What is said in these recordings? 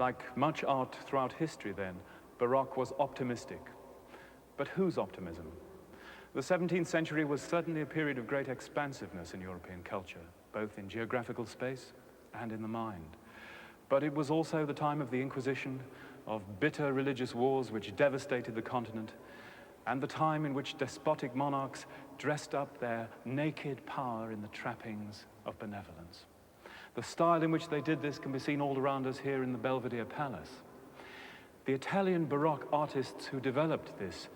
like much art throughout history then, Baroque was optimistic. But whose optimism? The 17th century was certainly a period of great expansiveness in European culture, both in geographical space and in the mind. But it was also the time of the Inquisition, of bitter religious wars which devastated the continent, and the time in which despotic monarchs dressed up their naked power in the trappings of benevolence. The style in which they did this can be seen all around us here in the Belvedere Palace. The Italian Baroque artists who developed this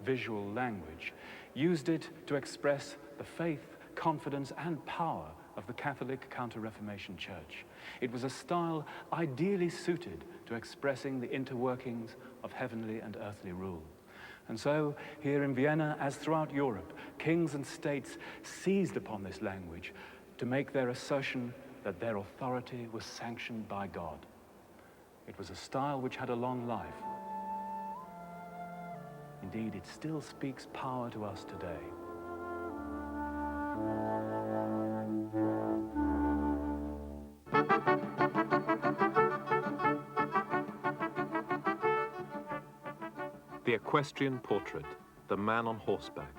visual language used it to express the faith, confidence, and power of the Catholic Counter-Reformation Church. It was a style ideally suited to expressing the interworkings of heavenly and earthly rule. And so, here in Vienna, as throughout Europe, kings and states seized upon this language to make their assertion that their authority was sanctioned by God. It was a style which had a long life. Indeed, it still speaks power to us today. The equestrian portrait, the man on horseback.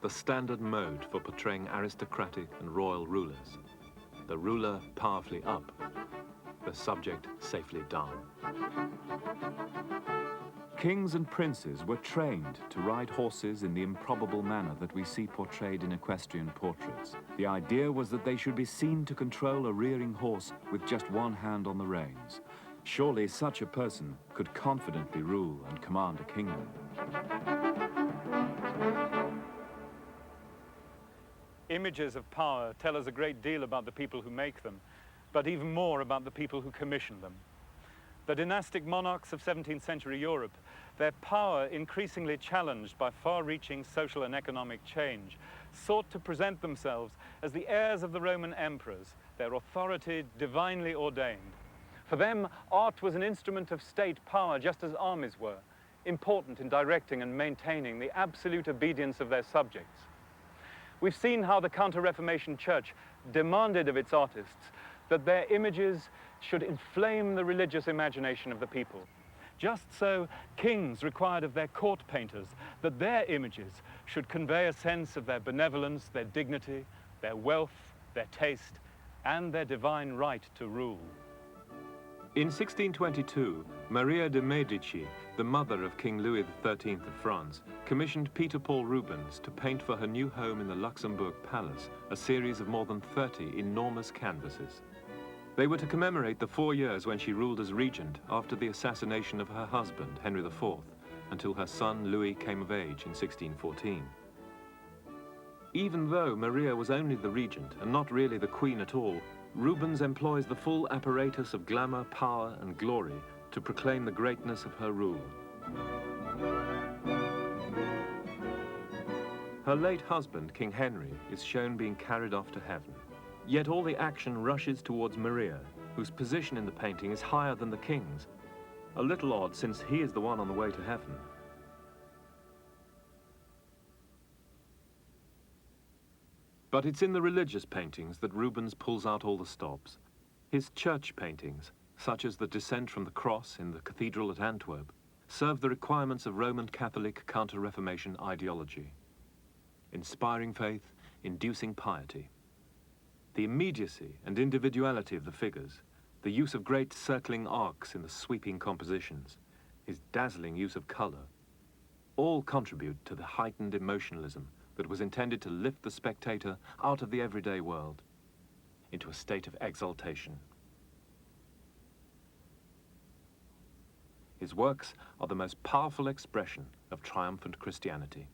The standard mode for portraying aristocratic and royal rulers. The ruler powerfully up, the subject safely down. Kings and princes were trained to ride horses in the improbable manner that we see portrayed in equestrian portraits. The idea was that they should be seen to control a rearing horse with just one hand on the reins. Surely such a person could confidently rule and command a kingdom. Images of power tell us a great deal about the people who make them, but even more about the people who commission them. The dynastic monarchs of 17th century Europe, their power increasingly challenged by far-reaching social and economic change, sought to present themselves as the heirs of the Roman emperors, their authority divinely ordained. For them, art was an instrument of state power, just as armies were, important in directing and maintaining the absolute obedience of their subjects. We've seen how the Counter-Reformation Church demanded of its artists that their images should inflame the religious imagination of the people. Just so, kings required of their court painters that their images should convey a sense of their benevolence, their dignity, their wealth, their taste, and their divine right to rule. In 1622, Maria de' Medici, the mother of King Louis XIII of France, commissioned Peter Paul Rubens to paint for her new home in the Luxembourg Palace a series of more than 30 enormous canvases. They were to commemorate the 4 years when she ruled as regent after the assassination of her husband, Henry IV, until her son Louis came of age in 1614. Even though Maria was only the regent and not really the queen at all, Rubens employs the full apparatus of glamour, power, and glory to proclaim the greatness of her rule. Her late husband, King Henry, is shown being carried off to heaven. Yet all the action rushes towards Maria, whose position in the painting is higher than the king's. A little odd, since he is the one on the way to heaven. But it's in the religious paintings that Rubens pulls out all the stops. His church paintings, such as the Descent from the Cross in the cathedral at Antwerp, serve the requirements of Roman Catholic Counter-Reformation ideology. Inspiring faith, inducing piety. The immediacy and individuality of the figures, the use of great circling arcs in the sweeping compositions, his dazzling use of color, all contribute to the heightened emotionalism that was intended to lift the spectator out of the everyday world into a state of exaltation. His works are the most powerful expression of triumphant Christianity.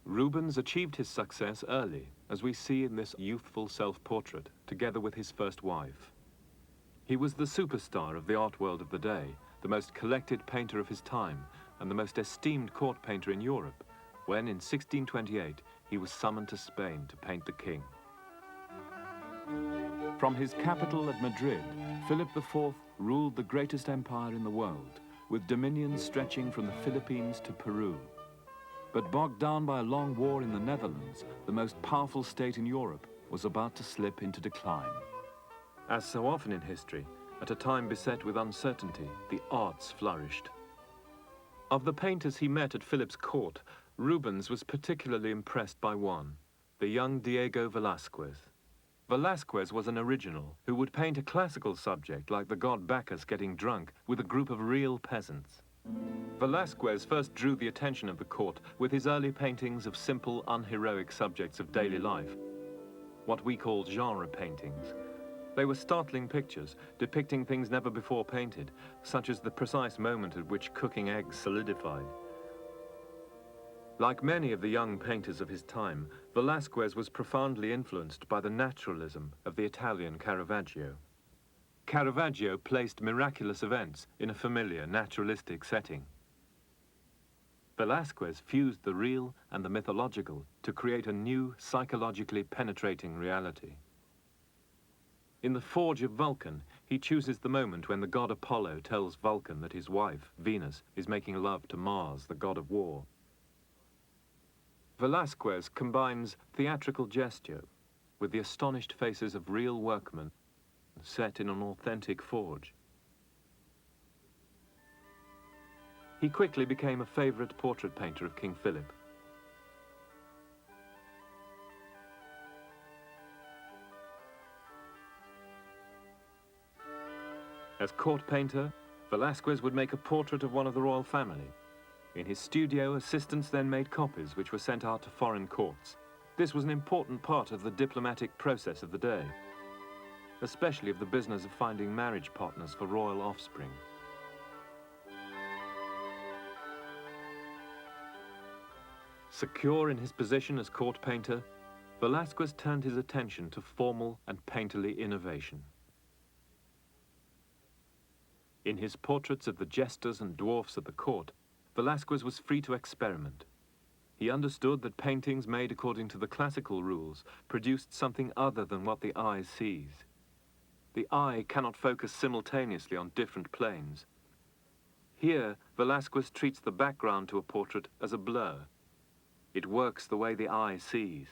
Rubens achieved his success early, as we see in this youthful self-portrait, together with his first wife. He was the superstar of the art world of the day, the most collected painter of his time, and the most esteemed court painter in Europe, when in 1628 he was summoned to Spain to paint the king. From his capital at Madrid, Philip IV ruled the greatest empire in the world, with dominions stretching from the Philippines to Peru. But bogged down by a long war in the Netherlands, the most powerful state in Europe was about to slip into decline. As so often in history, at a time beset with uncertainty, the arts flourished. Of the painters he met at Philip's court, Rubens was particularly impressed by one, the young Diego Velázquez. Velázquez was an original who would paint a classical subject like the god Bacchus getting drunk with a group of real peasants. Velázquez first drew the attention of the court with his early paintings of simple, unheroic subjects of daily life, what we call genre paintings. They were startling pictures, depicting things never before painted, such as the precise moment at which cooking eggs solidified. Like many of the young painters of his time, Velázquez was profoundly influenced by the naturalism of the Italian Caravaggio. Caravaggio placed miraculous events in a familiar, naturalistic setting. Velázquez fused the real and the mythological to create a new, psychologically penetrating reality. In the Forge of Vulcan, he chooses the moment when the god Apollo tells Vulcan that his wife, Venus, is making love to Mars, the god of war. Velázquez combines theatrical gesture with the astonished faces of real workmen set in an authentic forge. He quickly became a favorite portrait painter of King Philip. As court painter, Velázquez would make a portrait of one of the royal family. In his studio, assistants then made copies which were sent out to foreign courts. This was an important part of the diplomatic process of the day, especially of the business of finding marriage partners for royal offspring. Secure in his position as court painter, Velázquez turned his attention to formal and painterly innovation. In his portraits of the jesters and dwarfs at the court, Velázquez was free to experiment. He understood that paintings made according to the classical rules produced something other than what the eye sees. The eye cannot focus simultaneously on different planes. Here, Velázquez treats the background to a portrait as a blur. It works the way the eye sees.